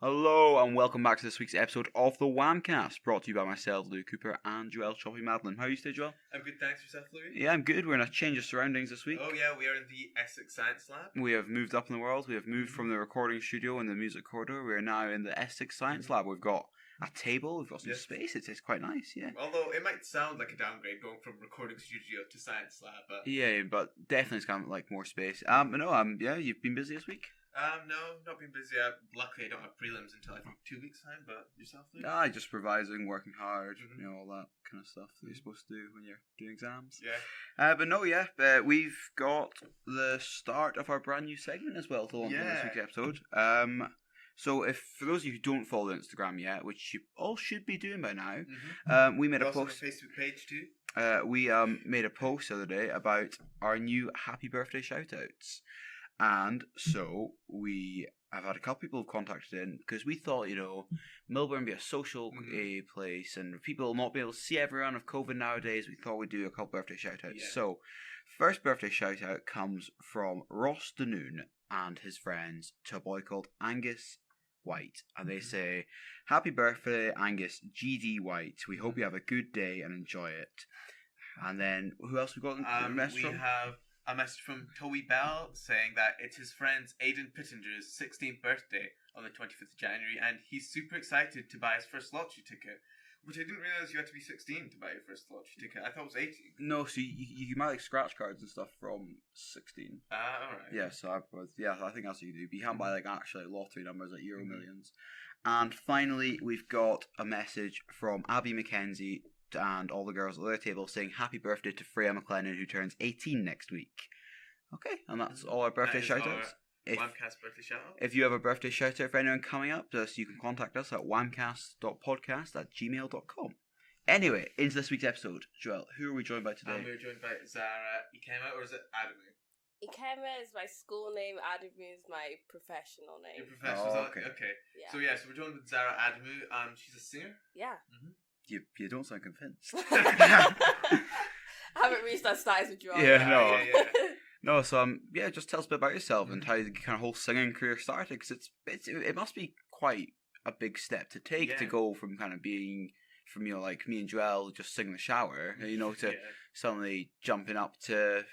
Hello and welcome back to this week's episode of the WHAMcast, brought to you by myself, Lou Cooper, and Joel Choppy Madeline. How are you today, Joel? I'm good, thanks. Yourself, Louis? Yeah, I'm good. We're in a change of surroundings this week. Oh yeah, we are in the Essex Science Lab. We have moved up in the world. We have moved from the recording studio in the music corridor. We are now in the Essex Science Lab. We've got a table, we've got some space. It's quite nice, yeah. Although it might sound like a downgrade going from recording studio to science lab, but... Yeah, but definitely it's kind of like more space. Yeah, you've been busy this week? No, not been busy. Luckily, I don't have prelims until I think 2 weeks' time. But yourself, Louis? Just revising, working hard, all that kind of stuff that you're supposed to do when you're doing exams. Yeah. We've got the start of our brand new segment as well to launch in this week's episode. So if for those of you who don't follow Instagram yet, which you all should be doing by now, we made a also post. on Facebook page too. We made a post the other day about our new happy birthday shout-outs. And so we have had a couple people have contacted in because we thought, Millburn be a social place and people not be able to see everyone of COVID nowadays. We thought we'd do a couple birthday shout-outs. Yeah. So first birthday shout-out comes from Ross Danoon and his friends to a boy called Angus White. And they say, "Happy birthday, Angus GD White. We hope you have a good day and enjoy it." And then who else we got in the message from? We have a message from Toby Bell saying that it's his friend's Aidan Pittenger's 16th birthday on the 25th of January, and he's super excited to buy his first lottery ticket, which I didn't realise you had to be 16 to buy your first lottery ticket. I thought it was 18. No, so you can buy like scratch cards and stuff from 16. Alright. Yeah, so I think that's what you do. But you can't buy like actually lottery numbers like Euro Millions. And finally, we've got a message from Abby McKenzie and all the girls at their table saying happy birthday to Freya McLennan, who turns 18 next week. Okay, and that's all our birthday shout-outs. WHAMcast birthday shout-out. If you have a birthday shout-out for anyone coming up, you can contact us at whamcast.podcast@gmail.com. Anyway, into this week's episode. Joel, who are we joined by today? We're joined by Zara Adamu, or is it Adamu? Ikema is my school name, Adamu is my professional name. Your professional okay. Yeah. So we're joined with Zara Adamu. She's a singer. Yeah. You don't sound convinced. I haven't reached that size with Joel. Yeah. No, so just tell us a bit about yourself and how the kind of whole singing career started, because it must be quite a big step to take to go from kind of being from like me and Joel just sing in the shower, to suddenly jumping up to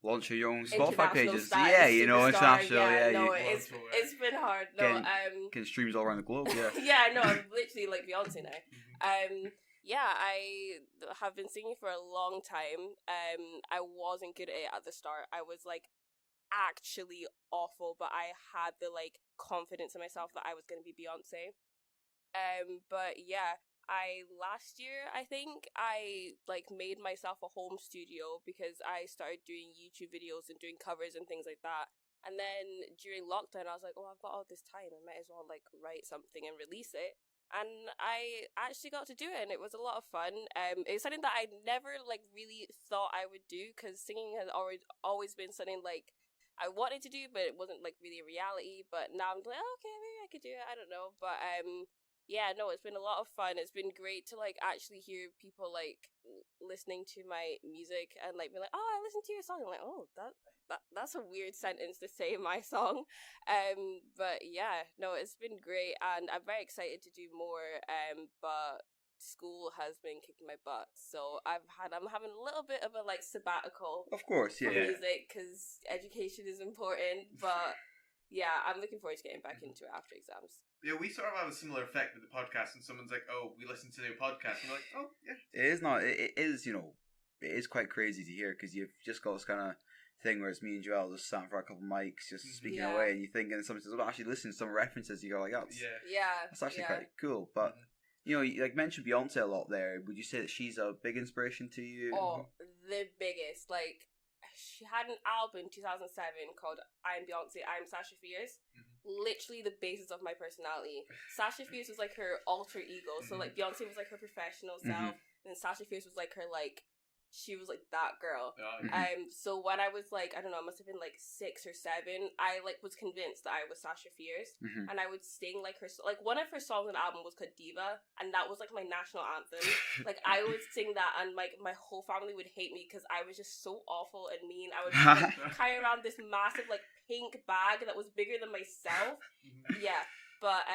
launching your own Spotify pages. International. It's been hard. Getting streams all around the globe. Yeah. Yeah, no, I'm literally like Beyonce now. I have been singing for a long time. I wasn't good at it at the start. I was like actually awful, but I had the like confidence in myself that I was going to be Beyonce. Last year I think I like made myself a home studio because I started doing YouTube videos and doing covers and things like that. And then during lockdown I was like, oh, I've got all this time, I might as well like write something and release it. And I actually got to do it, and it was a lot of fun. It's something that I never like really thought I would do, because singing has always been something like I wanted to do, but it wasn't like really a reality. But now I'm like, oh, okay, maybe I could do it. I don't know, but it's been a lot of fun. It's been great to like actually hear people like listening to my music and like be like, oh, I listened to your song. I'm like, oh, that's a weird sentence to say in my song. It's been great, and I'm very excited to do more. But school has been kicking my butt, so I'm having a little bit of a like sabbatical. Of course, yeah. For music, because education is important, but. Yeah, I'm looking forward to getting back into it after exams. Yeah, we sort of have a similar effect with the podcast, and someone's like, oh, we listen to their podcast, and we're like, oh, yeah. It is quite crazy to hear, because you've just got this kind of thing where it's me and Joel just sat for a couple of mics, just speaking away, and you think, and somebody says, well, actually listen to some references, you go like, that's actually quite cool, but... You like mentioned Beyonce a lot there. Would you say that she's a big inspiration to you? Oh, the biggest. Like, she had an album in 2007 called I'm Beyonce, I'm Sasha Fierce. Literally the basis of my personality. Sasha Fierce was like her alter ego. So like Beyonce was like her professional self, and Sasha Fierce was like her like she was like that girl. So when I was like, I don't know, I must have been like 6 or 7, I like was convinced that I was Sasha Fierce, and I would sing like her, like one of her songs on the album was called Diva, and that was like my national anthem. Like I would sing that, and like my whole family would hate me because I was just so awful and mean. I would like, carry around this massive like pink bag that was bigger than myself. Yeah. But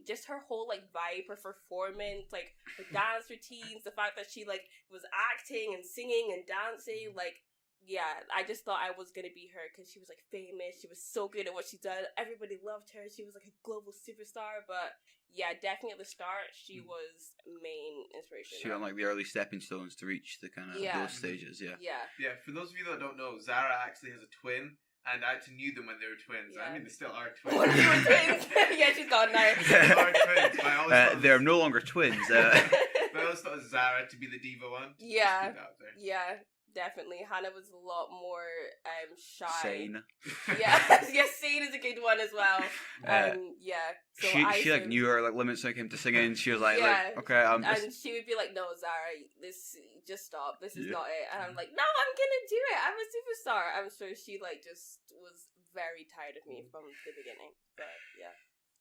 just her whole like vibe, her performance, like her dance routines, the fact that she like was acting and singing and dancing, like yeah, I just thought I was gonna be her because she was like famous. She was so good at what she did. Everybody loved her. She was like a global superstar. But yeah, definitely at the start, she was main inspiration. She got like the early stepping stones to reach the kind of those stages. Yeah. Yeah. For those of you that don't know, Zara actually has a twin. And I actually knew them when they were twins. Yeah. I mean, they still are twins. One of them were twins. Yeah, she's gone now. They are twins. But I always thought They're no longer twins. but I always thought Zara to be the diva one. Yeah. Just keep that out there. Yeah, definitely. Hannah was a lot more shy. Sane. Yeah, sane is a good one as well. Yeah. So she like knew her like limits when it came to singing. She was like, Yeah. okay, I'm just... And she would be like, "No, Zara, this just stop. This is not it." And I'm like, "No, I'm gonna do it. I'm a superstar." I'm sure she like just was very tired of me from the beginning. But yeah.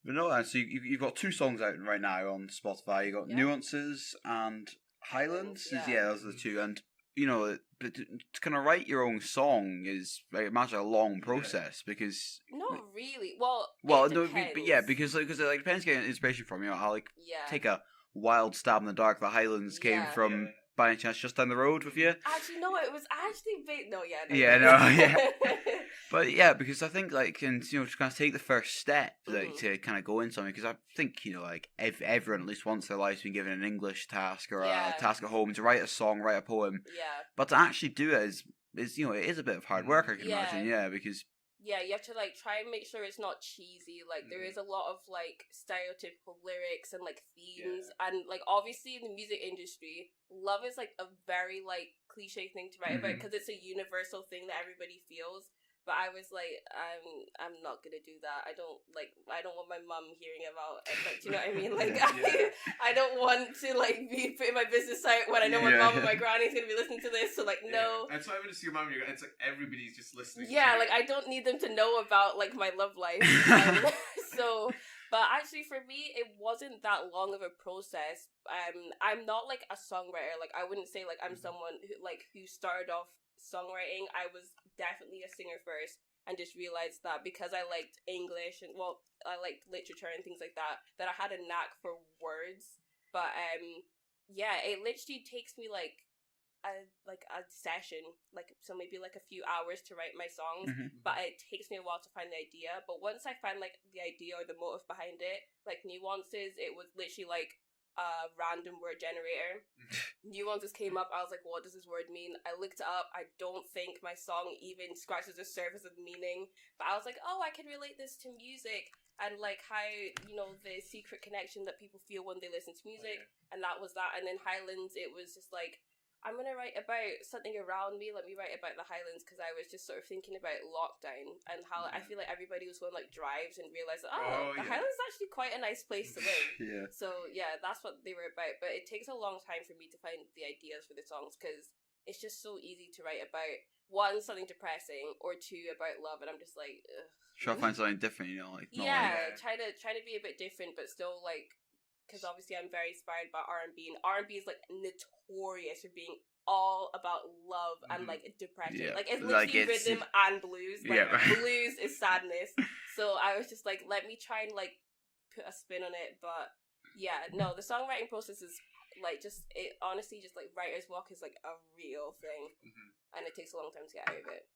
But no, and so you've got 2 songs out right now on Spotify. You got Nuances and Highlands. Yeah. Those are the 2. And you know, but to kind of write your own song is, I imagine, a long process because. Not really. Well, it no, depends. but yeah, because it like depends getting inspiration from. You know, I like take a wild stab in the dark. The Highlands came from by any chance just down the road with you. Actually, no, it was actually big. No, yeah. But yeah, because I think like, and you know, to kind of take the first step like to kind of go into something, because I think, you know, like everyone at least once in their life's been given an English task or a task at home to write a song, write a poem. Yeah. But to actually do it is you know, it is a bit of hard work, I can imagine. Yeah, because. Yeah, you have to like try and make sure it's not cheesy. Like there is a lot of like stereotypical lyrics and like themes, and like obviously in the music industry, love is like a very like cliche thing to write about because it's a universal thing that everybody feels. But I was like, I'm not gonna do that. I don't want my mum hearing about it. Like, do you know what I mean? Like, I don't want to like be putting my business out when I know my mum and my granny's gonna be listening to this. So like, no. And so I would assume it's like everybody's just listening. Yeah, like I don't need them to know about like my love life. So, but actually for me, it wasn't that long of a process. I'm not like a songwriter. Like I wouldn't say like I'm someone who started off songwriting. I was definitely a singer first and just realized that because I liked English and I liked literature and things like that I had a knack for words. But it literally takes me like a session, so maybe like a few hours to write my songs, but it takes me a while to find the idea. But once I find like the idea or the motive behind it, like Nuances, it was literally like a random word generator. Nuances came up, I was like, what does this word mean? I looked it up. I don't think my song even scratches the surface of meaning, but I was like, oh, I can relate this to music and like how, you know, the secret connection that people feel when they listen to music. And that was that. And then Highlands, it was just like, I'm going to write about something around me. Let me write about the Highlands, because I was just sort of thinking about lockdown and how I feel like everybody was going like drives and realised that, the Highlands is actually quite a nice place to live. So yeah, that's what they were about. But it takes a long time for me to find the ideas for the songs, because it's just so easy to write about, 1, something depressing, or 2, about love. And I'm just like, ugh. Try to find something different, you know, like try to be a bit different, but still like, because obviously I'm very inspired by R&B, and R&B is like notorious for being all about love and like depression. Like it's literally rhythm and blues. Like blues is sadness. So I was just like, let me try and like put a spin on it. But yeah, no, the songwriting process is like honestly just like writer's block is like a real thing, and it takes a long time to get out of it.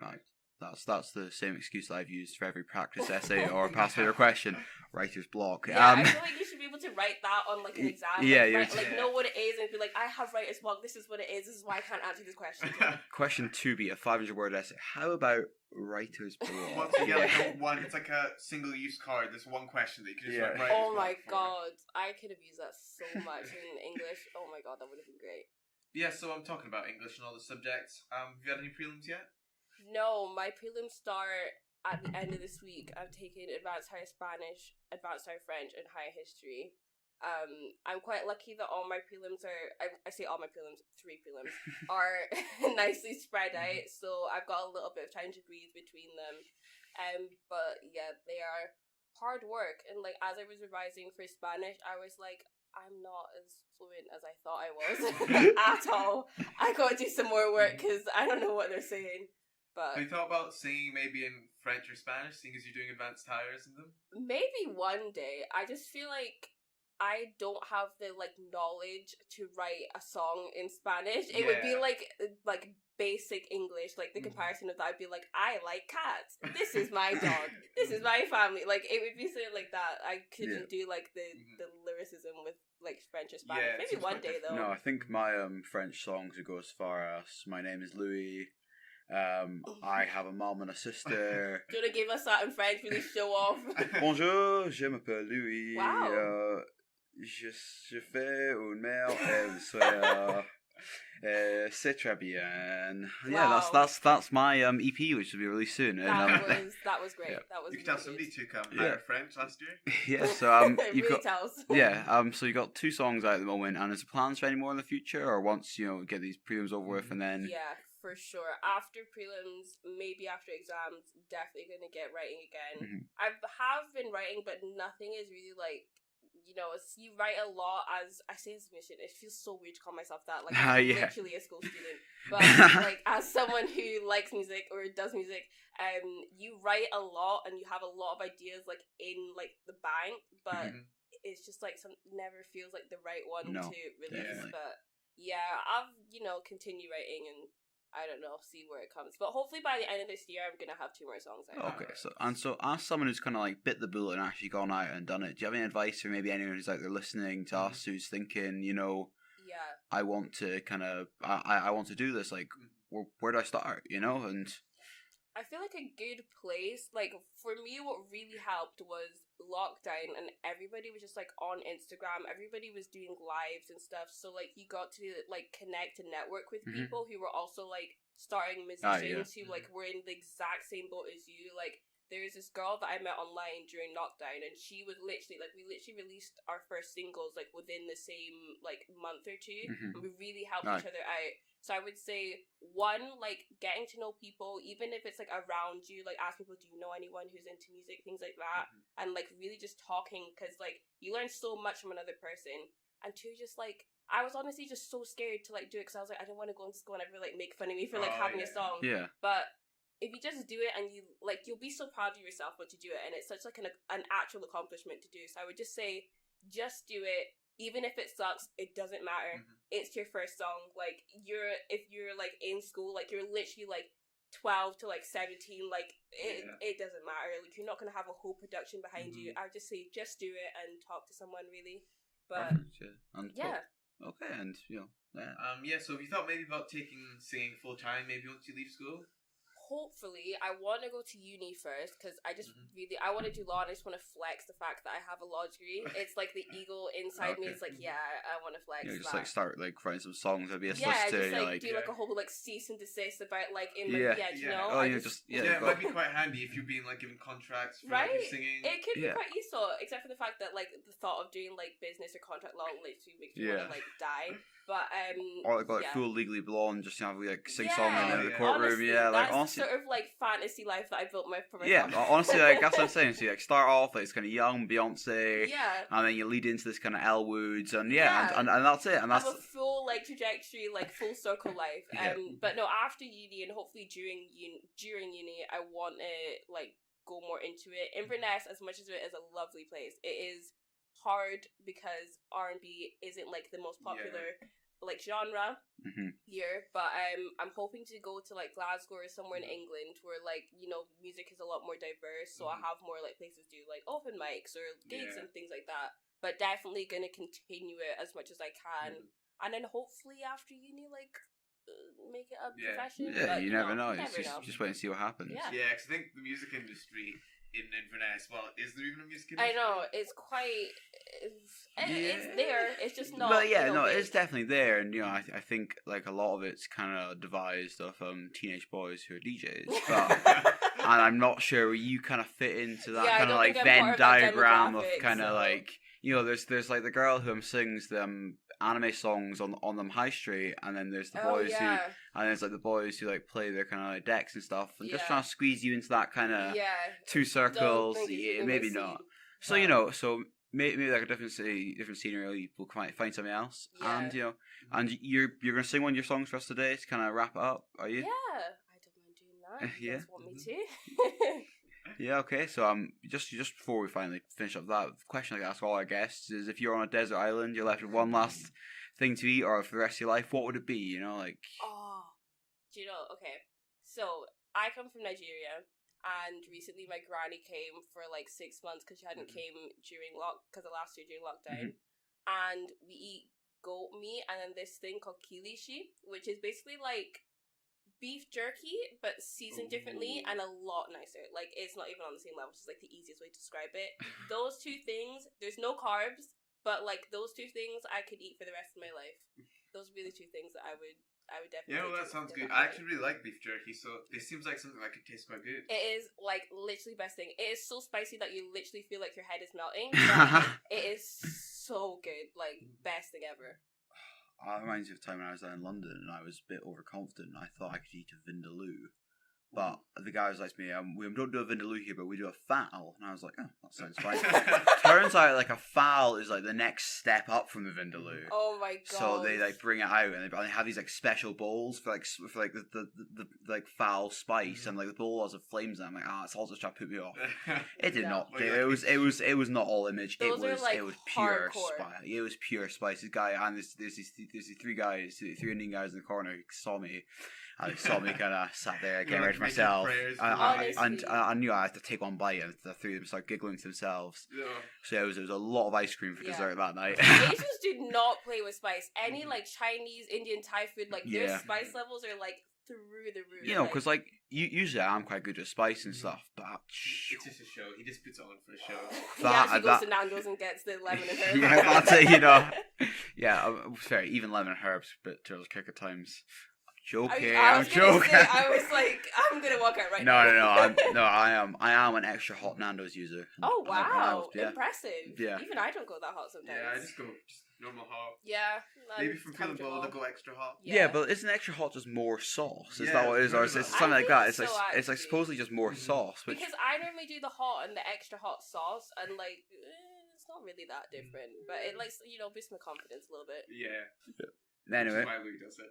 Right. That's the same excuse that I've used for every practice essay or past paper question. Writer's block. Yeah, I feel like you should be able to write that on like an exam. Know what it is and be like, I have writer's block. This is what it is. This is why I can't answer this question. Question 2B, a 500-word essay. How about writer's block? Once again, it's like a single-use card. There's one question that you can just write writer's Oh my block god, I could have used that so much in English. Oh my god, that would have been great. Yeah, so I'm talking about English and all the subjects. Have you had any prelims yet? No, my prelims start at the end of this week. I've taken Advanced Higher Spanish, Advanced Higher French, and Higher History. I'm quite lucky that all my prelims are, I say all my prelims, 3 prelims, are nicely spread out, so I've got a little bit of time to breathe between them. But yeah, they are hard work, and like as I was revising for Spanish, I was like, I'm not as fluent as I thought I was at all. I gotta do some more work because I don't know what they're saying. But Have you thought about singing maybe in French or Spanish, seeing as you're doing advanced hires in them? maybe one day. I just feel like I don't have the like knowledge to write a song in Spanish. It would be Yeah. like basic English. Like the comparison of that would be like, I like cats. This is my dog. This is my family. Like it would be something like that. I couldn't do like the lyricism with like French or Spanish. Yeah, it Maybe seems one quite day though. No, I think my French songs would go as far as "My name is Louis." I have a mom and a sister. Do you want to give us that in French? Really show off. Bonjour, je m'appelle Louis. Wow. Je fais une mère c'est très bien. Yeah, that's my EP, which will be released soon. That was great. Yeah. That was You could really tell somebody good. to come hire French last year. Yeah, so It you've really got tells. so you got 2 songs out at the moment, and is there plans for any more in the future, or once get these prelims over with, and then Yeah, for sure. After prelims, maybe after exams, definitely gonna get writing again. I have been writing, but nothing is really like, you write a lot as, I say as a musician, it feels so weird to call myself that, like I'm literally a school student, but like as someone who likes music or does music, you write a lot and you have a lot of ideas like in like the bank, but it's just like never feels like the right one to release. definitely. But yeah, I've continue writing and I don't know, see where it comes. But hopefully by the end of this year, I'm gonna have 2 more songs out. Okay, so as someone who's kind of like bit the bullet and actually gone out and done it, do you have any advice for maybe anyone who's out there listening to us who's thinking, Yeah. I want to I want to do this, like where do I start, and I feel like a good place, like for me what really helped was lockdown and everybody was just like on Instagram, everybody was doing lives and stuff, so like you got to like connect and network with people who were also like starting musicians who like were in the exact same boat as you. Like there was this girl that I met online during lockdown and she was literally like, we literally released our first singles like within the same like month or two and we really helped each other out. So I would say, one, like, getting to know people, even if it's, like, around you, like, ask people, do you know anyone who's into music, things like that, and, like, really just talking, because, like, you learn so much from another person, and 2, just, like, I was honestly just so scared to, like, do it, because I was like, I don't want to go in school and everyone, like, make fun of me for, like, having a song, but if you just do it, and you, like, you'll be so proud of yourself once you do it, and it's such, like, an actual accomplishment to do, so I would just say, just do it. Even if it sucks, it doesn't matter. It's your first song. Like, if you're, like, in school, like, you're literally, like, 12 to, like, 17, like, it doesn't matter. Like, you're not going to have a whole production behind you. I would just say, just do it and talk to someone, really. But, yeah. Okay, and, so have you thought maybe about taking singing full-time, maybe once you leave school? Hopefully, I want to go to uni first because I just I want to do law and I just want to flex the fact that I have a law degree. It's like the ego inside me. It's like, I want to flex. Just like start like writing some songs. I'd be a solicitor. Just like do like a whole like cease and desist about like in my you know. Oh, it might be quite handy if you're being like given contracts for like, your singing. It could be quite useful, except for the fact that like the thought of doing like business or contract law literally makes me want to like die. But or like full Legally Blonde, just have like sing song in the courtroom. Honestly, like honestly, sort of like fantasy life that I built for myself. Yeah, honestly, like that's what I'm saying. So you like start off like it's kind of young Beyonce, and then you lead into this kind of Elle Woods, and and that's it. And that's have a full like trajectory, like full circle life. But no, after uni and hopefully during uni, I want to like go more into it. Inverness, as much as it is a lovely place, it is hard because R&B isn't like the most popular like genre here, but I'm hoping to go to like Glasgow or somewhere in England where like music is a lot more diverse, so I have more like places to do like open mics or gigs and things like that. But definitely gonna continue it as much as I can, and then hopefully after uni like make it a profession. Yeah, but, you never know. Just wait and see what happens. Yeah, because I think the music industry in Inverness, well, is there even a music industry? I know, it's quite... It's there, it's just not... But it's definitely there, and I think like a lot of it's kind of devised of teenage boys who are DJs, but and I'm not sure where you kind of fit into that kind of like Venn diagram of kind of like there's like the girl who sings them anime songs on them high street, and then there's the boys who, and there's like the boys who like play their kind of like decks and stuff, and just trying to squeeze you into that kind of 2 circles. Maybe not. So so maybe like a different scenery, we'll find something else, and and you're gonna sing one of your songs for us today to kind of wrap it up. Are you? Yeah, I don't mind doing that. if you Yeah. guys want me to. Yeah, okay. So just before we finally finish up that, the question I ask all our guests is: if you're on a desert island, you're left with one last thing to eat, or for the rest of your life, what would it be? You know, like. Oh, do you know? Okay, so I come from Nigeria, and recently my granny came for like 6 months because she hadn't came during because of last year during lockdown, and we eat goat meat and then this thing called kilishi, which is basically like beef jerky but seasoned differently and a lot nicer. Like, it's not even on the same level, which is like the easiest way to describe it. Those two things, there's no carbs, but like those two things I could eat for the rest of my life. Those would be the two things that I would definitely. You know, that sounds good. I actually really like beef jerky, so it seems like something that could taste quite good. It is like literally best thing. It is so spicy that you literally feel like your head is melting. But it is so good, like best thing ever. It reminds me of the time when I was down in London and I was a bit overconfident. I thought I could eat a vindaloo. But the guy was like to me, we don't do a vindaloo here, but we do a fowl. And I was like, oh, that sounds fine. Turns out, like, a fowl is, like, the next step up from the vindaloo. Oh, my God. So they, like, bring it out, and they have these, like, special bowls for the like, foul spice, and, like, the bowl has flames in it. I'm like, it's all just trying to put me off. It did not. It was not all image. It was pure spice. It was pure spice. This guy, and there's these three Indian guys in the corner who saw me. And they saw me kind of sat there getting ready for myself. And I knew I had to take one bite, and the three of them started giggling to themselves. Yeah. So there was a lot of ice cream for dessert that night. Asians do not play with spice. Any like Chinese, Indian, Thai food, like their spice levels are like through the roof. You know, because like usually I'm quite good with spice and stuff, but it's just a show. He just puts it on for a show. He actually goes to Nando's and gets the lemon and herbs. Yeah, that's it. You know. Yeah, fair. Even lemon and herbs, but Turtle's kick at times. Joking. I'm joking. I was like, I'm gonna walk out right now. I am an extra hot Nando's user. Oh wow, impressive. Yeah. Even I don't go that hot sometimes. Yeah, I just go normal hot. Yeah. Maybe from feeling bold, I go extra hot. Yeah, but isn't extra hot just more sauce? Is that what it is, or is it something like that? It's like supposedly just more sauce. Which... Because I normally do the hot and the extra hot sauce, and like it's not really that different, but it like boosts my confidence a little bit. Yeah. Anyway, why Louis does it.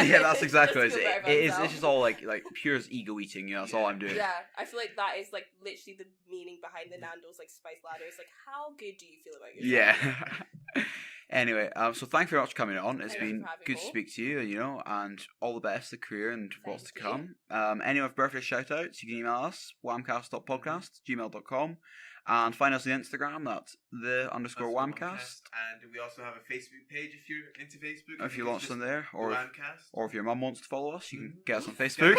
Yeah, that's exactly it. It's just all like pure ego eating. You know, that's all I'm doing. Yeah, I feel like that is like literally the meaning behind the Nando's like spice ladder. It's like, how good do you feel about yourself? Yeah. Anyway, so thank you very much for coming on. It's been good to speak to you, and all the best, the career and what's to come. Any other birthday shout outs, you can email us, whamcast.podcast@gmail.com. And find us on Instagram, that's _WHAMcast. And we also have a Facebook page if you're into Facebook. If you launch them there, or if your mum wants to follow us, you can get us on Facebook.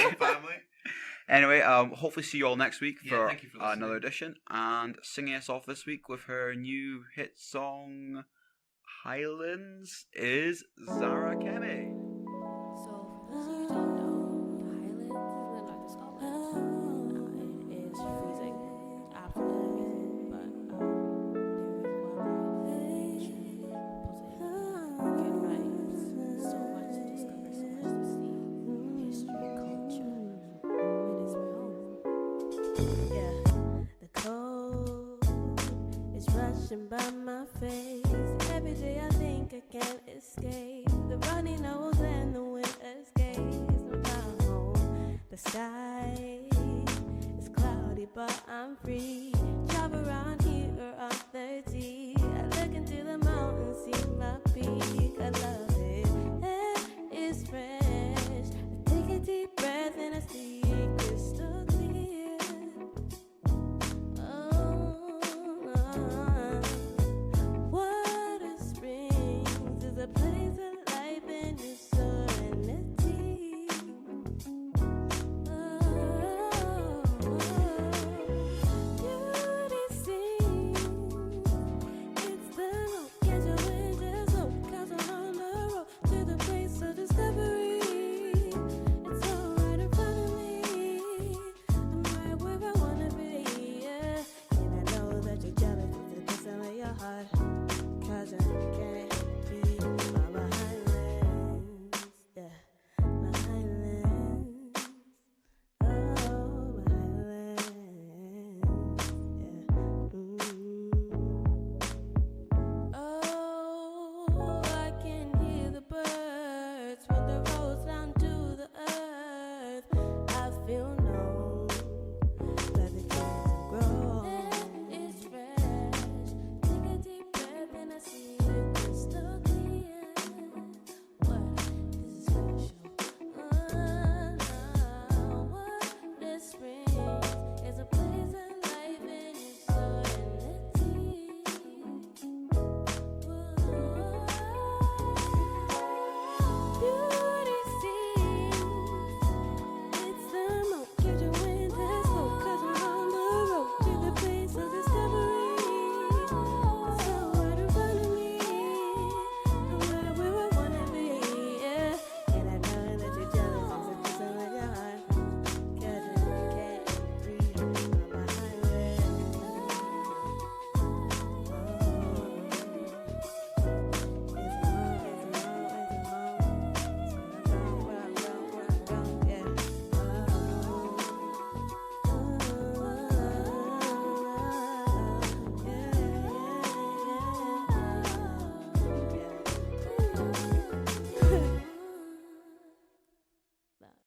Anyway, hopefully see you all next week for another edition. And singing us off this week with her new hit song, Highlands, is Zara Adamu. So, for those who don't know, Highlands is in the north of Scotland. It is freezing. Absolutely freezing. But there is wildlife, nature, good vibes, so much to discover, so much to see. History, culture. It is my home. Yeah, the cold is rushing by my face. Every day I think I can't escape the runny nose and the wind escapes my home. The sky is cloudy, but I'm free. Drive around here on 30. I look into the mountains, see my peak. I love it. Air is fresh. I take a deep breath and I see it crystal clear. Water springs is a place of life and its serenity. Beauty sings. It's the look, catch a wind, there's hope. Castle on the road to the place of discovery. It's all right in front of me. I'm right where I wanna be, yeah. And I know that you're jealous of the place of your heart.